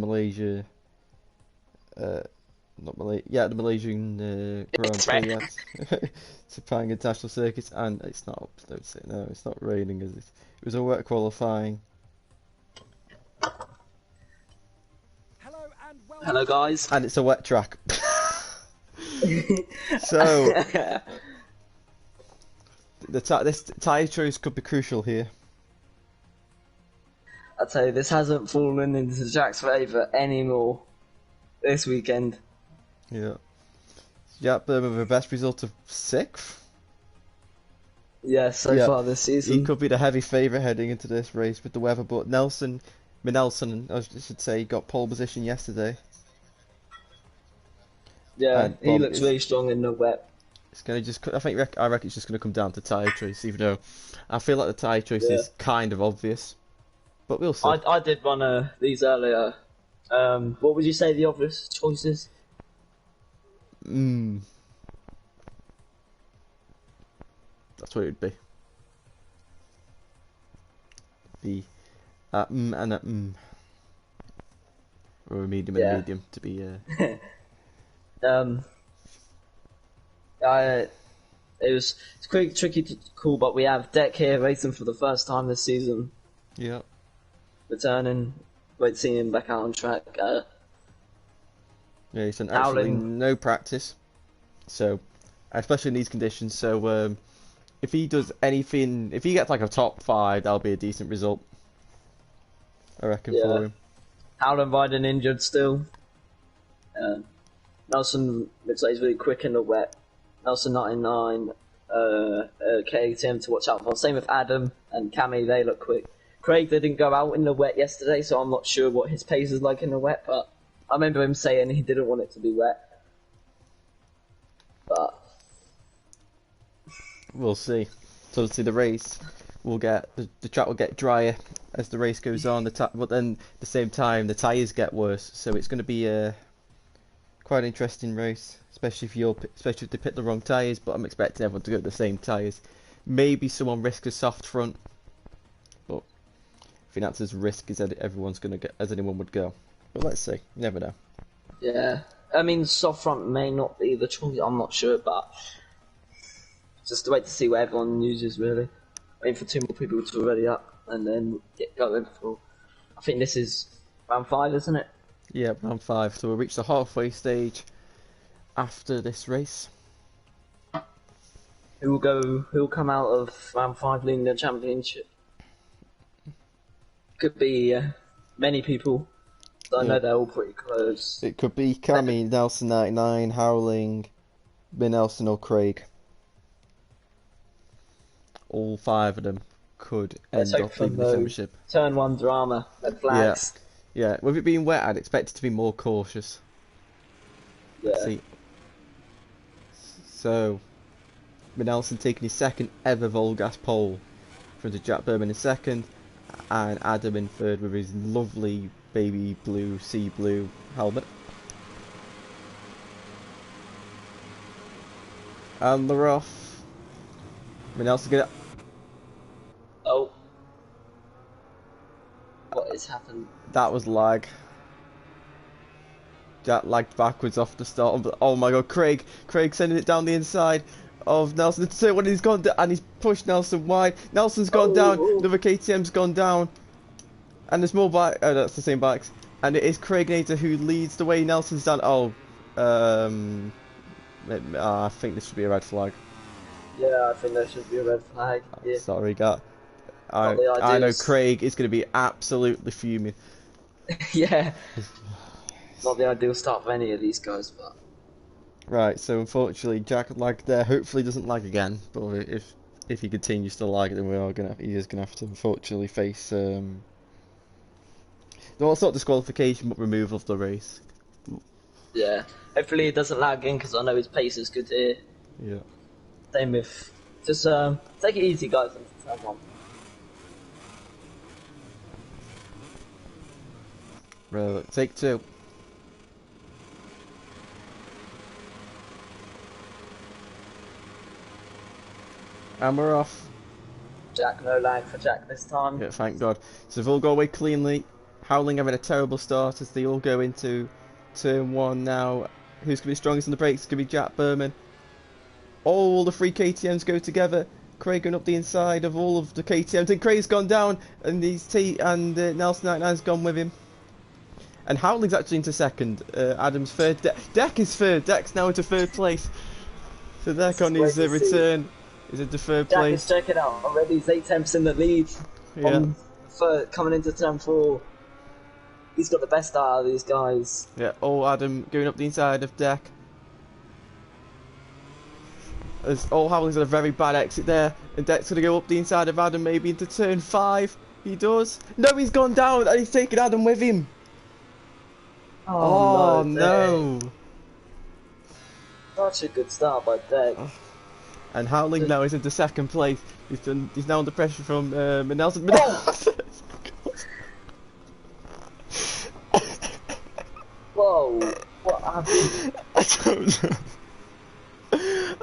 Malaysia, not Malaysia, yeah, the Malaysian Grand Prix at Sepang International Circuit, and it's not, don't say no, it's not raining, is it? It was a wet qualifying. Hello guys. And it's a wet track. So, this tyre choice could be crucial here. I'll tell you, this hasn't fallen into Jack's favour anymore this weekend. Yeah. Jack Berman with a best result of 6th. Yeah, so far this season. He could be the heavy favourite heading into this race with the weather, but Nelson, I should say, got pole position yesterday. Yeah, he looks really strong in the wet. It's gonna I reckon it's just gonna come down to tyre choice, even though I feel like the tyre choice is kind of obvious. But we'll see. I did one of these earlier. What would you say the obvious choices? That's what it would be. The and a or a medium and a medium to be. It's quite tricky to call, but we have Deck here racing for the first time this season. Yeah. Returning, wait, seeing him back out on track. Yeah, he's done absolutely no practice, so especially in these conditions. So if he does anything, if he gets like a top 5, that'll be a decent result, I reckon, for him. Howland riding injured still. Nelson looks like he's really quick in the wet. Nelson 99, KTM to watch out for. Same with Adam and Cammy, they look quick. Craig didn't go out in the wet yesterday, so I'm not sure what his pace is like in the wet, but I remember him saying he didn't want it to be wet. But we'll see. So obviously the race will get, the track will get drier as the race goes on, but then at the same time the tyres get worse, so it's going to be quite an interesting race, especially if they pick the wrong tyres. But I'm expecting everyone to go with the same tyres. Maybe someone risks a soft front, but I think that's as risk as everyone's going to get as anyone would go. But let's see, you never know. Yeah, I mean soft front may not be the choice. I'm not sure, but just to wait to see what everyone uses really. Waiting for 2 more people to already up and then get going for. I think this is round 5, isn't it? Yeah, round 5. So we'll reach the halfway stage after this race. Who will come out of round 5 leading the championship? Could be many people. I know they're all pretty close. It could be Cammy, Nelson 99, Howling, Nelson or Craig. All 5 of them could end up leading the championship. Turn 1 drama, red flags. Yeah, with it being wet, I'd expect it to be more cautious. Yeah. See. So, Nelson taking his 2nd ever VollGazz pole, from the Jack Berman in 2nd, and Adam in 3rd with his lovely baby blue, sea blue helmet. And they're off. Nelson's gonna. Oh. What has happened? That was lag. Jack lagged backwards off the start. Oh my god, Craig sending it down the inside of Nelson. So when he's gone down, and he's pushed Nelson wide. Nelson's gone down. Another KTM's gone down. And there's more bikes. Oh, that's the same bikes. And it is Craig Nader who leads the way. Nelson's down. Oh, I think this should be a red flag. Yeah, I think there should be a red flag. Yeah. Sorry, Gat. I know Craig is going to be absolutely fuming. Yeah. Not the ideal start for any of these guys, but. Right, so unfortunately Jack lagged there. Hopefully he doesn't lag again. But if he continues to lag, then he is gonna have to unfortunately face well, it's not disqualification, but removal of the race. Yeah. Hopefully he doesn't lag again, because I know his pace is good here. Yeah. Same with just take it easy, guys. Right, take 2. And we're off. Jack, no lag for Jack this time. Yeah, thank God. So if all go away cleanly, Howling having a terrible start as they all go into turn 1 now. Who's going to be strongest on the brakes? It's going to be Jack Berman. All the 3 KTMs go together. Craig going up the inside of all of the KTMs, and Craig's gone down, and Nelson 99's gone with him. And Howling's actually into second. Adam's third. Deck is third. Deck's now into third place. So Deck on his return is into third place. Jack is checking out already. He's 8 tenths in the lead. Yeah. Coming into turn 4. He's got the best out of these guys. Yeah. Oh, Adam going up the inside of Deck. As Howling's got a very bad exit there, and Deck's going to go up the inside of Adam, maybe into turn 5. He does. No, he's gone down, and he's taken Adam with him. Oh no! Such a good start by Deck. And Howling now is into second place. He's now under pressure from Nelson. Whoa! What happened? I don't know.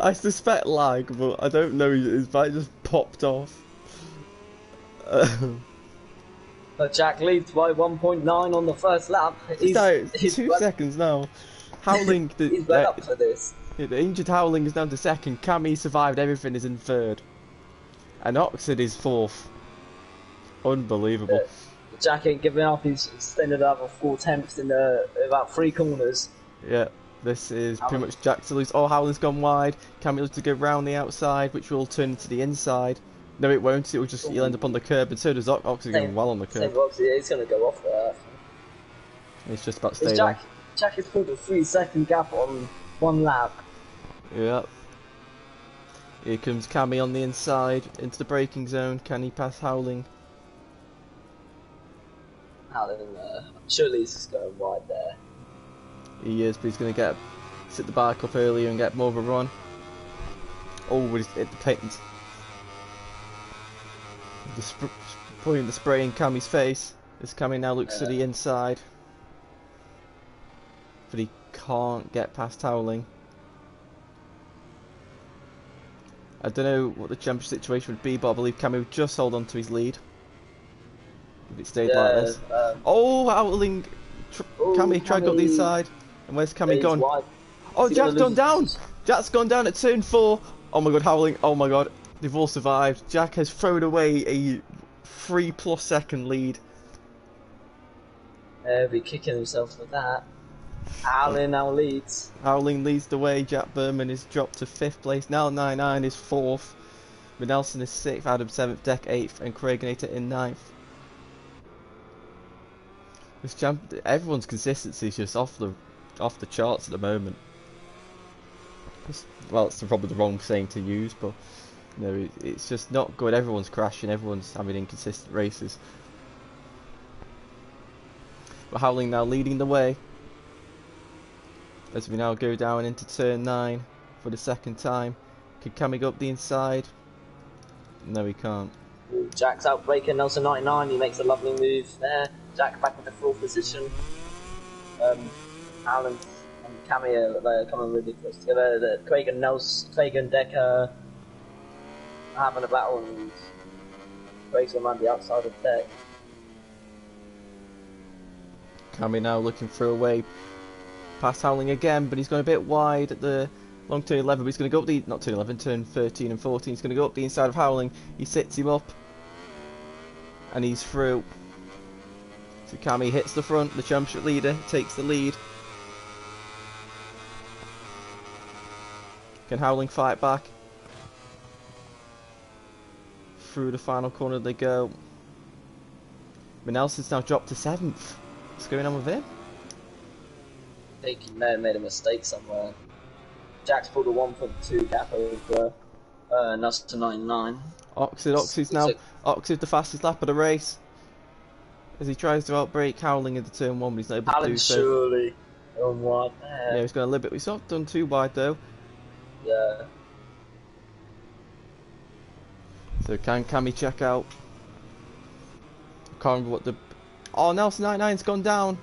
I suspect lag, but I don't know. His bike just popped off. Jack leads by 1.9 on the first lap. He's 2 seconds now. Howling. He's well up for this. The injured Howling is down to second. Cammy survived everything, is in third. And Oxford is 4th. Unbelievable. Jack ain't giving up. He's extended over 4 tenths in about 3 corners. Yeah. This is pretty much Jack to lose. Oh, Howling's gone wide. Cammy looks to go round the outside, which will turn into the inside. No, it won't. It will just he'll end up on the curb, and so does Oxy going well on the curb. He's going to go off there. He's just about to stay there. Jack has pulled a 3-second gap on 1 lap. Yep. Here comes Cammy on the inside into the braking zone. Can he pass Howling? Howling, surely he's just going wide there. He is, but he's going to sit the bike up earlier and get more of a run. Oh, he's hit the paint. Putting the spray in Cammy's face. As Cammy now looks to the inside. But he can't get past Howling. I don't know what the championship situation would be, but I believe Cammy would just hold on to his lead. If it stayed like this. Oh, Howling! Cammy tried to go up the inside. And where's Cammy gone? Wide. Oh, Jack's gone down! Jack's gone down at turn 4. Oh my god, Howling. Oh my god. They've all survived. Jack has thrown away a 3+ second lead. He'll be kicking himself for that. Howling now leads. Howling leads the way. Jack Berman is dropped to 5th place. Now 99 is 4th. Nelson is 6th. Adam 7th. Deck 8th. And Craig Nater in 9th. Everyone's consistency is just off the charts at the moment. Well, it's probably the wrong saying to use, but no, it's just not good. Everyone's crashing. Everyone's having inconsistent races. But Howling now leading the way as we now go down into turn 9 for the second time. Can Cammy go up the inside? No, he can't. Jack's out braking Nelson 99. He makes a lovely move there. Jack back into 4th position. Howland and Cammy are coming really close together. Craig and Deck are having a battle, and Craig's going around the outside of Deck. Cammy now looking for a way past Howling again, but he's going a bit wide at the long turn 11. But he's going to go up the not turn 11, turn 13 and 14. He's going to go up the inside of Howling. He sits him up, and he's through. So Cammy hits the front. The championship leader takes the lead. Can Howling fight back? Through the final corner they go. Nelson's now dropped to 7th. What's going on with him? I think he may have made a mistake somewhere. Jack's pulled a 1.2 gap over Nelson 99. Oxy's now the fastest lap of the race. As he tries to outbrake Howling into turn 1, but he's not able to do so. Surely on wide there. Yeah, he's going a little bit. He's not done too wide though. Yeah. So can Cammy check out? I can't remember what the... Oh, Nelson 99's gone down.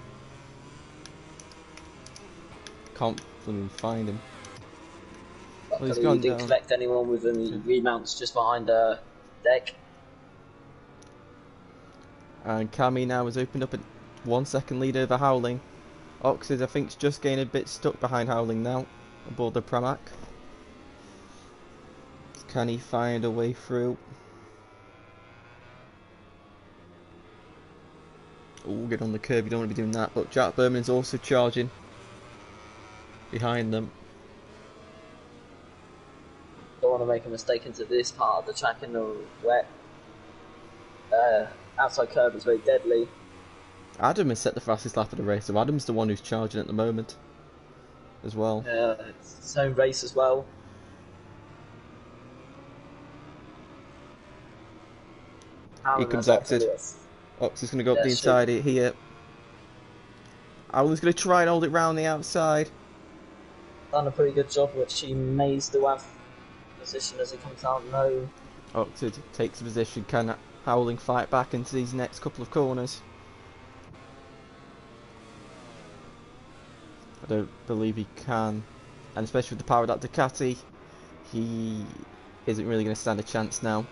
Can't even find him. Well, he's gone down. Didn't collect anyone with any remounts just behind Deck. And Cammy now has opened up an 1 second lead over Howling. Oxid, I think, is just getting a bit stuck behind Howling now, aboard the Pramac. Can he find a way through? Oh, get on the curb, you don't want to be doing that. But Jack Berman's also charging behind them. Don't want to make a mistake into this part of the track in the wet. Outside curb is very deadly. Adam has set the fastest lap of the race, so Adam's the one who's charging at the moment as well. Yeah, it's its own race as well. Here comes Oxid. Oxid's going to go up the inside here. Alan's going to try and hold it round the outside. Done a pretty good job, which he may still have position as he comes out. No. Oxid takes a position. Can Howling fight back into these next couple of corners? I don't believe he can, and especially with the power of that Ducati, he isn't really going to stand a chance now.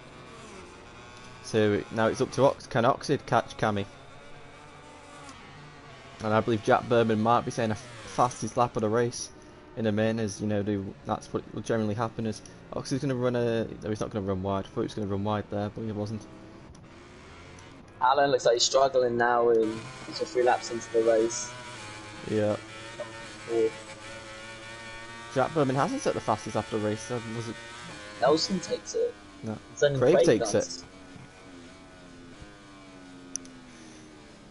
So now it's up to Can Oxid catch Cammy? And I believe Jack Berman might be saying a fastest lap of the race in a min, as you know, that's what will generally happen. As Oxid's going to run no, he's not going to run wide. I thought he was going to run wide there, but he wasn't. Alan looks like he's struggling now in 3 laps into the race. Yeah. Or Jack Berman hasn't set the fastest after the race. Was it? Nelson takes it. No. Craig takes it.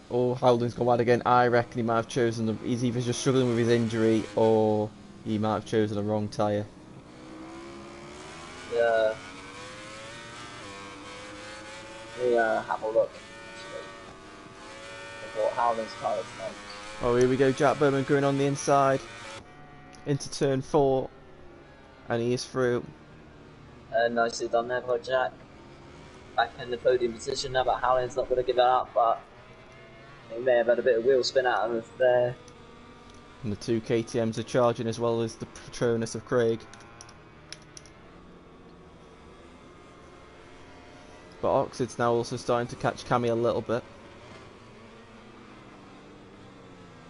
Or Howland's gone wide again. I reckon he might have chosen he's either just struggling with his injury or he might have chosen the wrong tyre. Yeah. Let me have a look. Actually, what Howland's tyres like. Oh, here we go. Jack Berman going on the inside into turn 4, and he is through. Nicely done there by Jack. Back in the podium position now, but Howland's not going to give it up. But he may have had a bit of wheel spin out of there. And the 2 KTMs are charging, as well as the Patronus of Craig. But Oxid's now also starting to catch Cammy a little bit.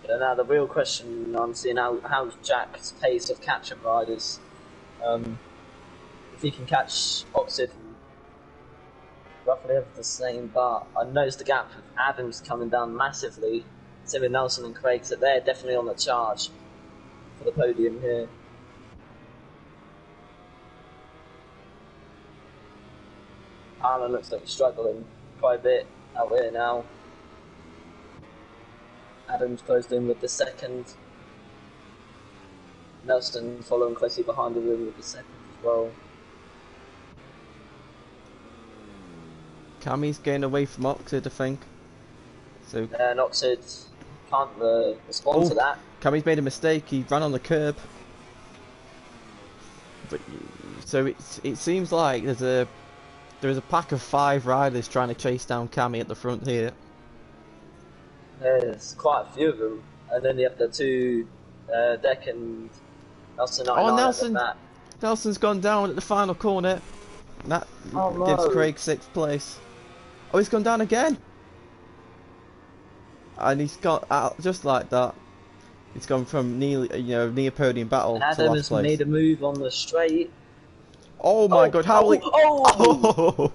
Now the real question I'm seeing how's Jack's pace of catching riders. If he can catch Oxid, roughly have the same, but I noticed the gap with Adams coming down massively. Same with Nelson and Craig, so they're definitely on the charge for the podium here. Alan looks like he's struggling quite a bit out here now. Adams closed in with the second. Nelson following closely behind him with the second as well. Cammy's getting away from Oxid, I think. So And Oxid can't respond to that. Cammy's made a mistake. He ran on the curb. But so it seems like there's a pack of 5 riders trying to chase down Cammy at the front here. There's quite a few of them, and then you have the 2 Deck and Nelson. Nelson's gone down at the final corner. That gives Craig 6th place. Oh, he's gone down again, and he's got out just like that. He's gone from near podium battle and to Adam last has place. made a move on the straight. Oh my God! How? Oh!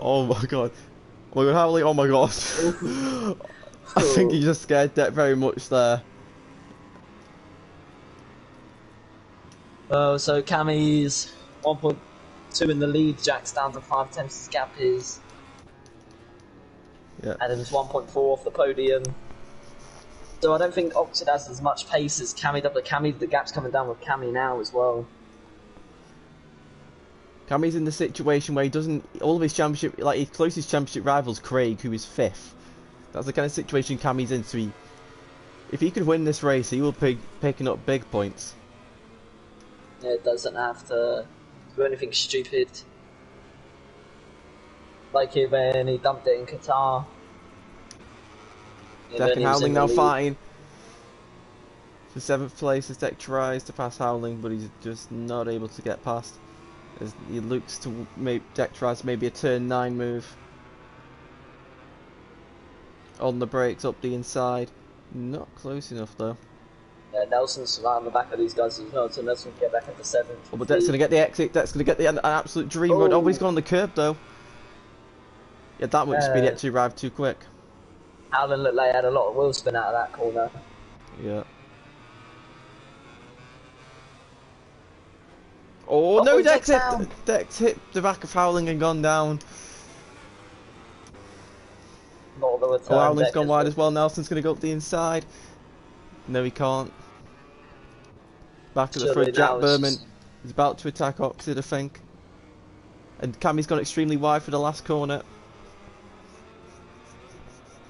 Oh my God! Oh my God! Howley! Oh my God! I think he just scared that very much there. So Cammy's 1.2 in the lead. Jack's down to 5 tenths. His gap is. Yeah. Adam's 1.4 off the podium. So I don't think Oxid has as much pace as Cammy. The gap's coming down with Cammy now as well. Cammy's in the situation where he doesn't. All of his championship, like his closest championship rivals, Craig, who is 5th. That's the kind of situation Cammy's in. So if he could win this race, he will be picking up big points. Yeah, it doesn't have to do anything stupid. Like when he dumped it in Qatar. Deck and Howling now fighting for 7th place as Deck tries to pass Howling, but he's just not able to get past. As he looks to Deck tries maybe a turn 9 move. On the brakes, up the inside. Not close enough though. Yeah, Nelson's around the back of these guys as well, so Nelson can get back into 7th. Oh, but Deck's gonna get the exit. Deck's gonna get an absolute dream run. Oh, he's gone on the curb though. Yeah, that would speed it to arrive too quick. Howland looked like he had a lot of wheel spin out of that corner. Yeah. Oh no, Deck's hit the back of Howling and gone down. Not the return. Oh, Howling's gone wide as well. Nelson's gonna go up the inside. No, he can't. Back at the front, Jack Berman is about to attack Oxid, I think. And Cammy's gone extremely wide for the last corner.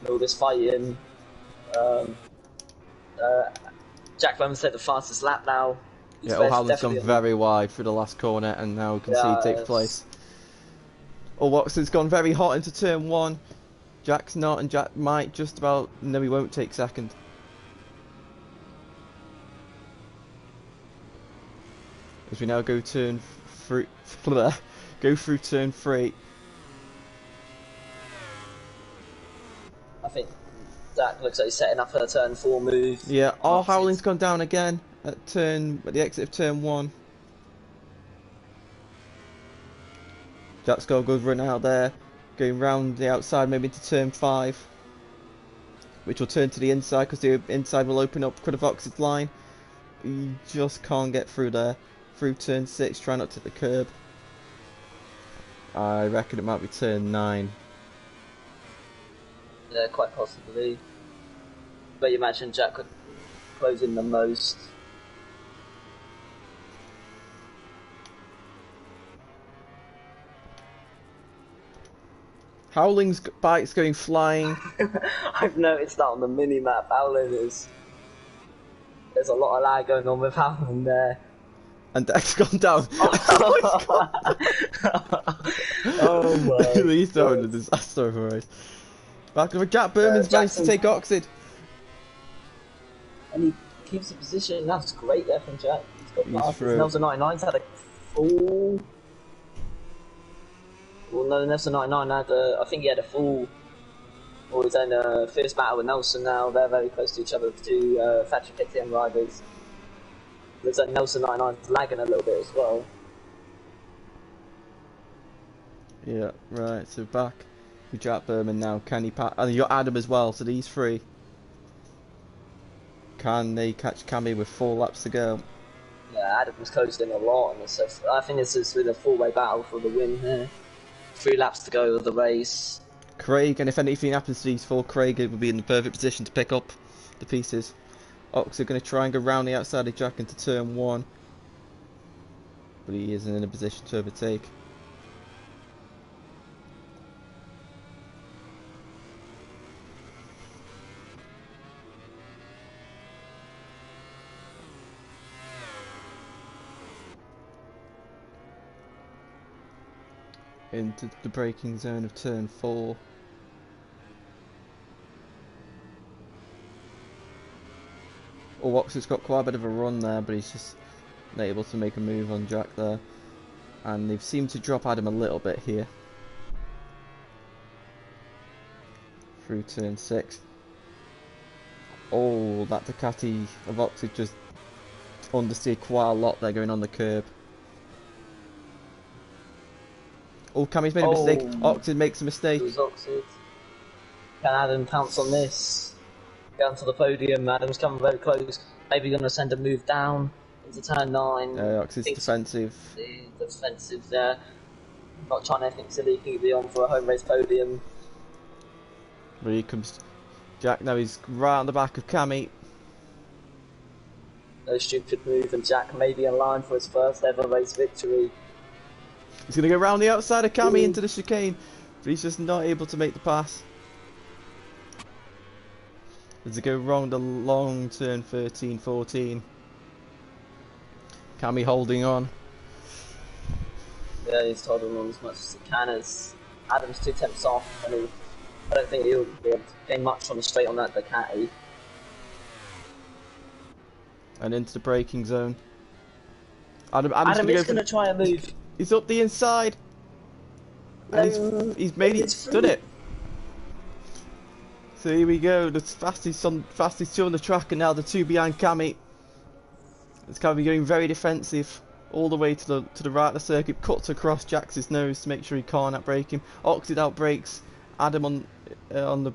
All this fighting. Jack Berman said the fastest lap now. Yeah, Howland's gone very wide through the last corner, and now concede takes place. Oh, Oxid's gone very hot into turn 1. Jack's not, and Jack might just about. No, he won't take second. As we now go turn through, go through turn 3. I think Jack looks like he's setting up for a turn 4 move. Yeah. Oh, Howling's gone down again at the exit of turn 1. Jack's got a good run out there, going round the outside, maybe into turn 5, which will turn to the inside because the inside will open up Oxid's line. He just can't get through there. Through turn 6, try not to hit the curb. I reckon it might be turn 9. Yeah, quite possibly. But you imagine Jack could close in the most. Howling's bike's going flying. I've noticed that on the mini-map. Howling is... There's a lot of lag going on with Howling there. And Deck's gone down. Oh my He's throwing a disaster of a race. Back over, Jack Berman's managed to take Oxid. And he keeps the position. That's great there from Jack. He's got passes. Through. Nelson 99's had a full... Well, no, Nelson 99 had I think he had a full... Or his own fierce battle with Nelson now. They're very close to each other, the two factory KTM riders. Looks like Nelson 99's lagging a little bit as well. Yeah, right, so back with Jack Berman now. Can he pass? And you got Adam as well, so these 3. Can they catch Cammy with 4 laps to go? Yeah, Adam's closed in a lot on this, so I think this is with a 4-way battle for the win here. 3 laps to go of the race. Craig, and if anything happens to these 4, Craig will be in the perfect position to pick up the pieces. Ox are going to try and go round the outside of Jack into turn 1. But he isn't in a position to overtake. Into the braking zone of turn 4. Oh, Oxford's got quite a bit of a run there, but he's just not able to make a move on Jack there. And they've seemed to drop Adam a little bit here. Through turn 6. Oh, that Ducati of Oxford just understeered quite a lot there going on the curb. Oh, Cammy's made a mistake. Oxford makes a mistake. It was Oxford. Can Adam pounce on this? Down to the podium. Adam's coming very close. Maybe going to send a move down into turn 9. Oxford's defensive. Defensive there. Not trying anything silly. He could be on for a home race podium. But here comes Jack. Now he's right on the back of Cammy. No stupid move, and Jack may be in line for his first ever race victory. He's going to go round the outside of Cammy into the chicane, but he's just not able to make the pass. As they go round the long turn 13, 14. Cammy holding on. Yeah, he's holding on as much as he can as Adam's 2 tenths off. I mean, I don't think he'll be able to gain much on the straight on that Ducati. And into the braking zone. Adam's Adam is going to try a move. He's up the inside. And he's made it. Done it. So here we go, the fastest two on the track, and now the two behind Cammy. It's Cammy going very defensive all the way to the right of the circuit, cuts across Jax's nose to make sure he can't outbrake him. Oxid outbrakes Adam on the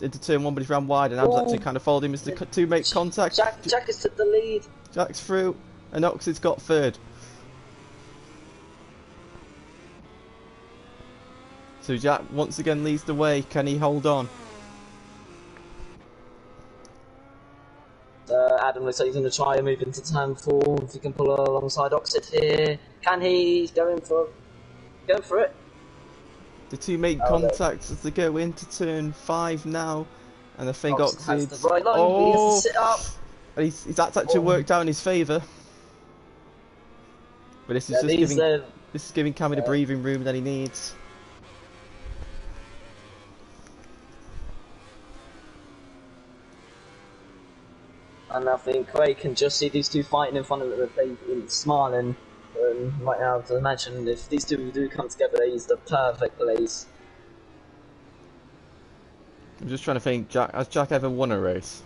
into turn one, but he's ran wide, and Adam's actually kind of followed him as the two make contact. Jack has took the lead. Jack's through, and Oxid's got third. So Jack once again leads the way. Can he hold on? Adam looks like he's going to try and move into turn 4. If he can pull alongside Oxid here. Can he? He's going for it. The two make contact as they go into turn 5 now. And I think Oxid has the right line. He has to sit up. And that's actually worked out in his favour. But this is just giving Cammy the breathing room that he needs. And I think Craig can just see these two fighting in front of the face, smiling. Right now, to imagine if these two do come together, he's the perfect place. I'm just trying to think. Has Jack ever won a race?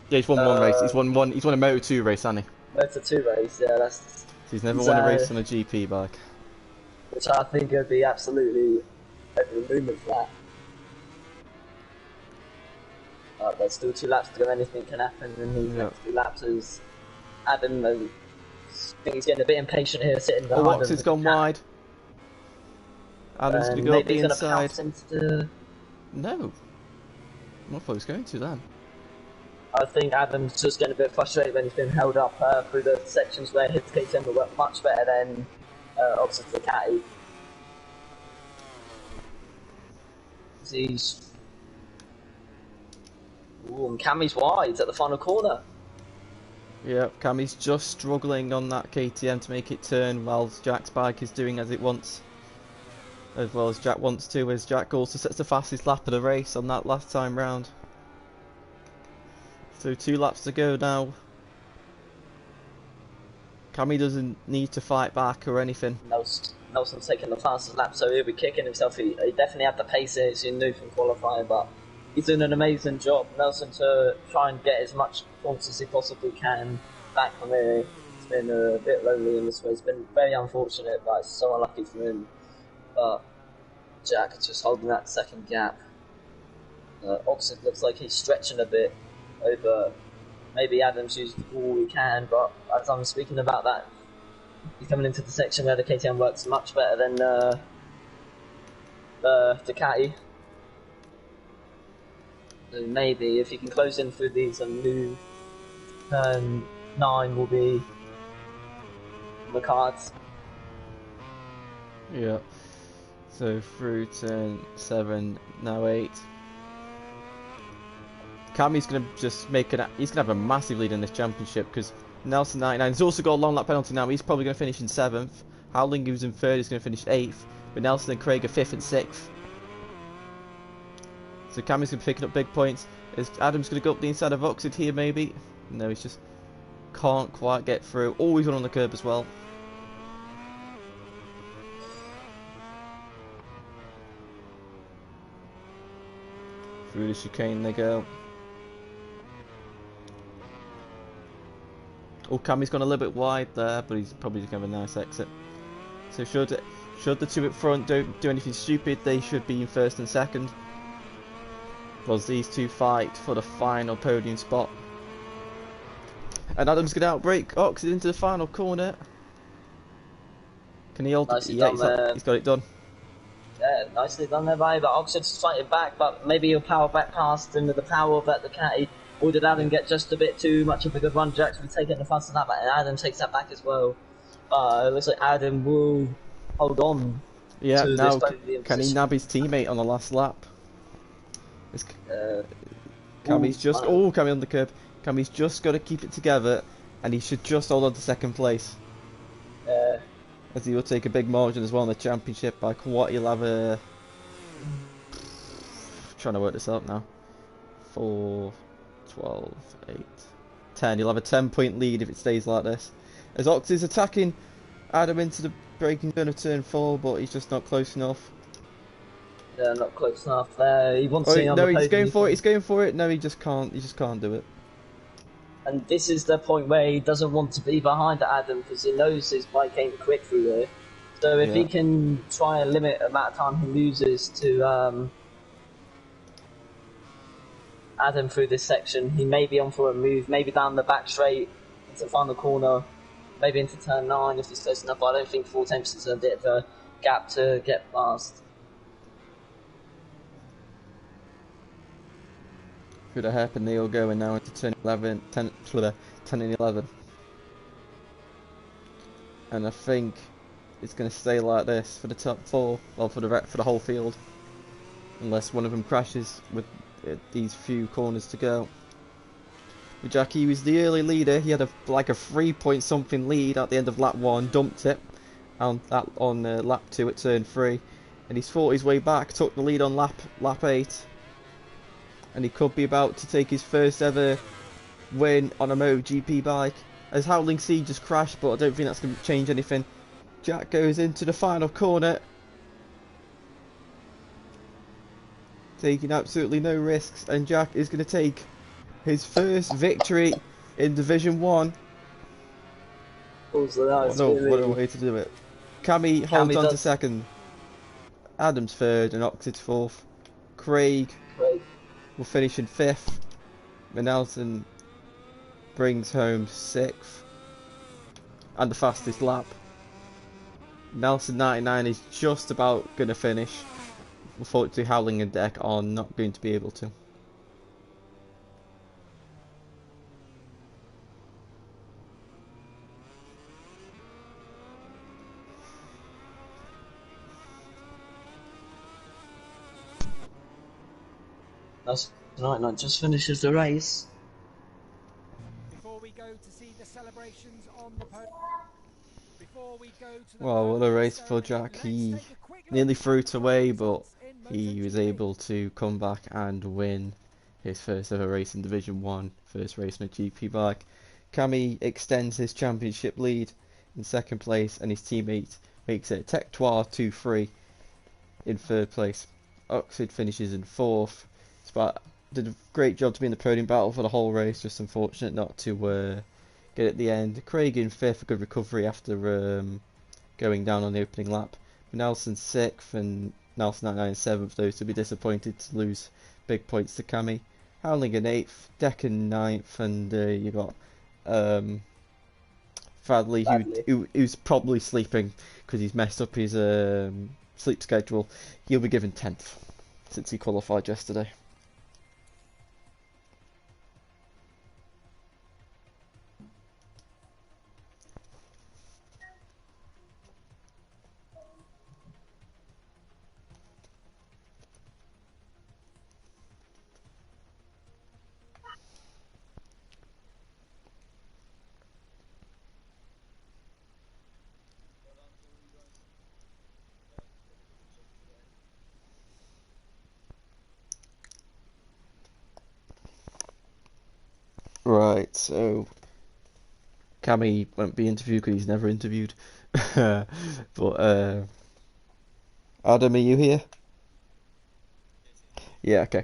Yeah, he's won one race. He's won a Moto2 race, hasn't he? Moto2 race, yeah. So he's never won a race on a GP bike. Which I think would be absolutely over the moon for that. There's still 2 laps to go, anything can happen in these next 2 laps as Adam, I think he's getting a bit impatient here, sitting behind him. Oxid's gone wide. Adam's going to go up the inside. No. I thought he was going to then. I think Adam's just getting a bit frustrated when he's been held up through the sections where his KTM will work much better than Oxid's Ducati. He's... Ooh, and Cammy's wide at the final corner. Yeah, Cammy's just struggling on that KTM to make it turn, whilst Jack's bike is doing as it wants. As well as Jack wants to, as Jack also sets the fastest lap of the race on that last time round. So 2 laps to go now. Cammy doesn't need to fight back or anything. Nelson's taking the fastest lap, so he'll be kicking himself. He definitely had the pace as you knew from qualifying, but he's doing an amazing job, Nelson, to try and get as much points as he possibly can back from here. It's been a bit lonely in this way. It's been very unfortunate, but it's so unlucky for him. But Jack just holding that second gap. Oxid looks like he's stretching a bit over. Maybe Adams used all he can, but as I'm speaking about that, he's coming into the section where the KTM works much better than the Ducati. So maybe if he can close in through these, a new turn 9 will be on the cards. Yeah. So through turn 7, now 8. Cammy's going to just make it. He's going to have a massive lead in this championship because Nelson 99 has also got a long lap penalty now. He's probably going to finish in 7th. Howling, who's in 3rd, is going to finish 8th. But Nelson and Craig are 5th and 6th. So Cammy's going to be picking up big points. Is Adam's going to go up the inside of Oxid here maybe? No, he's just can't quite get through. Always on the curb as well. Through the chicane they go. Oh, Cammy's gone a little bit wide there, but he's probably just going to have a nice exit. So should the two at front don't do anything stupid, they should be in 1st and 2nd. Because these two fight for the final podium spot. And Adam's going to outbrake Oxid into the final corner. Can he hold it? Yeah, he's got it done. Yeah, nicely done there by, but Oxid's fighting back, but maybe he'll power back past him with the power of that Ducati. Or did Adam get just a bit too much of a good run? Jack's been taking the fastest lap, and Adam takes that back as well. It looks like Adam will hold on. Yeah, now can he nab his teammate on the last lap? Cammy's just Cammy on the curb. Cammy's just got to keep it together, and he should just hold on to 2nd place. As he will take a big margin as well in the championship. By what he'll have a. Trying to work this out now. 4, 12, 8, 10. He'll have a 10-point lead if it stays like this. As Ox is attacking Adam into the braking zone of turn 4, but he's just not close enough. Yeah, not close enough there. He wants Oh to be on no, the he's going podium. for it. He's going for it. No, he just can't. He just can't do it. And this is the point where he doesn't want to be behind Adam because he knows his bike ain't quick through there. So if he can try and limit the amount of time he loses to Adam through this section, he may be on for a move, maybe down the back straight into the final corner, maybe into turn 9 if he's close enough. But I don't think 4/10 is a bit of a gap to get past. Could have happened. They'll going now into turn 11, 10 and 11. And I think it's going to stay like this for the top 4, well, for the whole field, unless one of them crashes with these few corners to go. But Jackie was the early leader. He had like a 3 point something lead at the end of lap 1, dumped it on lap 2 at turn 3, and he's fought his way back, took the lead on lap 8, and he could be about to take his first ever win on a MotoGP bike. As Howling Sea just crashed, but I don't think that's going to change anything. Jack goes into the final corner, taking absolutely no risks, and Jack is going to take his first victory in Division 1. What a way to do it. Cammy holds on to second, Adam's third, and Oxid's fourth. Craig will finish in 5th, and Nelson brings home 6th and the fastest lap. Nelson 99 is just about going to finish. Unfortunately, Howling and Deck are not going to be able to. That's 99 just finishes the race. Before we go to see the celebrations on the podium. Well, what a race for Jack. He nearly threw it away, but he was able to come back and win his first ever race in Division 1, first race on a GP bike. Cammy extends his championship lead in 2nd place, and his teammate makes it Tectoire 2-3 in 3rd place. Oxid finishes in 4th. But did a great job to be in the podium battle for the whole race, just unfortunate not to get at the end. Craig in 5th, a good recovery after going down on the opening lap. Nelson 6th and Nelson 99 7th, those to be disappointed to lose big points to Cammy. Howling in 8th, Deck in 9th, and you got Fadley, who's probably sleeping because he's messed up his sleep schedule. He'll be given 10th since he qualified yesterday. Right, so Cammy won't be interviewed because he's never interviewed. But Adam, are you here? Yeah, okay.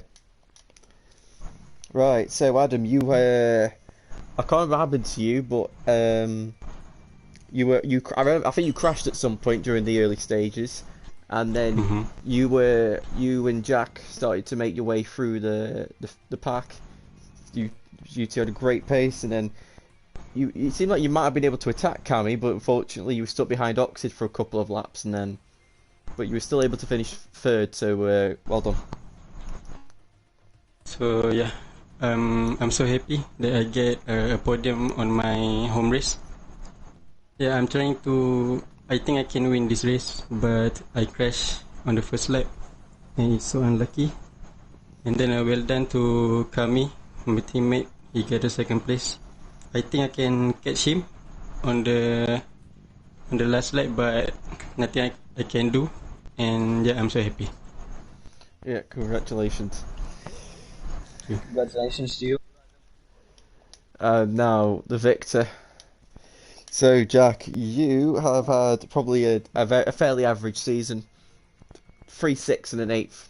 Right, so Adam, I can't remember what happened to you, but I think you crashed at some point during the early stages, and then you and Jack started to make your way through the pack. You two had a great pace, and then it seemed like you might have been able to attack Cammy, but unfortunately you were stuck behind Oxid for a couple of laps, but you were still able to finish 3rd, so well done. So yeah, I'm so happy that I get a podium on my home race. Yeah, I'm trying to. I think I can win this race, but I crashed on the first lap, and it's so unlucky. And then well done to Kami, my teammate. He got the 2nd place. I think I can catch him on the last lap, but nothing I can do. And yeah, I'm so happy. Yeah, congratulations. Congratulations to you. Now the victor. So Jack, you have had probably a fairly average season. 3 6 and an 8th,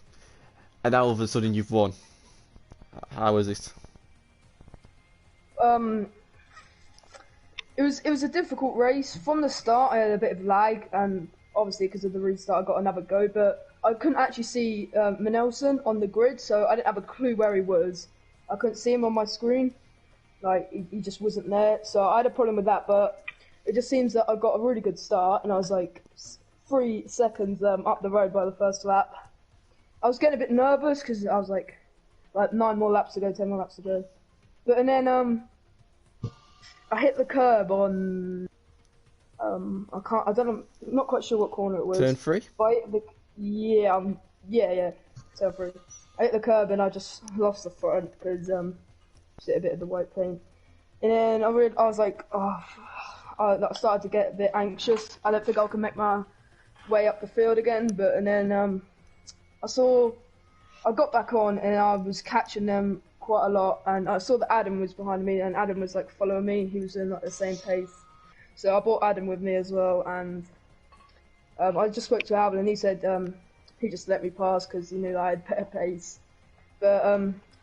and now all of a sudden you've won. How was it? It was a difficult race. From the start, I had a bit of lag, and obviously because of the restart, I got another go. But I couldn't actually see Manelson on the grid, so I didn't have a clue where he was. I couldn't see him on my screen. Like, he just wasn't there. So I had a problem with that, but it just seems that I got a really good start, and I was like 3 seconds up the road by the first lap. I was getting a bit nervous because I was like 9 more laps to go, 10 more laps to go. And then I hit the curb on I'm not quite sure what corner it was. Turn 3? Yeah, turn 3. I hit the curb and I just lost the front because just hit a bit of the white paint. And then I was like, I started to get a bit anxious. I don't think I can make my way up the field again. And then I got back on and I was catching them quite a lot, and I saw that Adam was behind me, and Adam was like following me. He was in like the same pace, so I brought Adam with me as well. And I just spoke to Alvin, and he said he just let me pass because he knew that I had better pace. But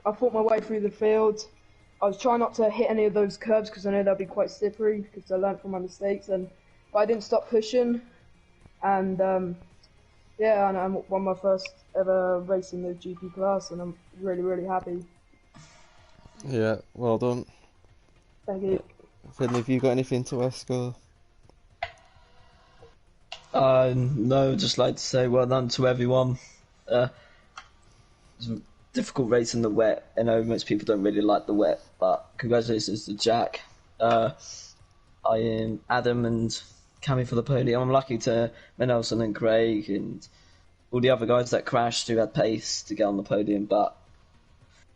I fought my way through the field. I was trying not to hit any of those curbs because I know they'll be quite slippery, because I learned from my mistakes. But I didn't stop pushing, and and I won my first ever race in the GP class, and I'm really, really happy. Yeah, well done. Thank you. Finley, have you got anything to ask? Or? No, just like to say well done to everyone. It was a difficult race in the wet. I know most people don't really like the wet, but congratulations to Jack. I am Adam and Cammy for the podium. I'm lucky to Nelson and Craig and all the other guys that crashed who had pace to get on the podium, but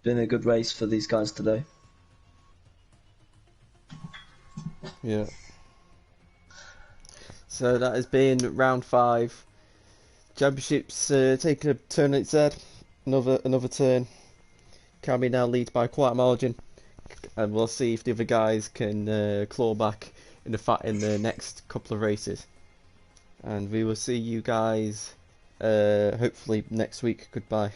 been a good race for these guys today. Yeah. So that has been round 5. Championships taking a turn on its head. Another turn. Cammy now leads by quite a margin, and we'll see if the other guys can claw back in the next couple of races. And we will see you guys hopefully next week. Goodbye.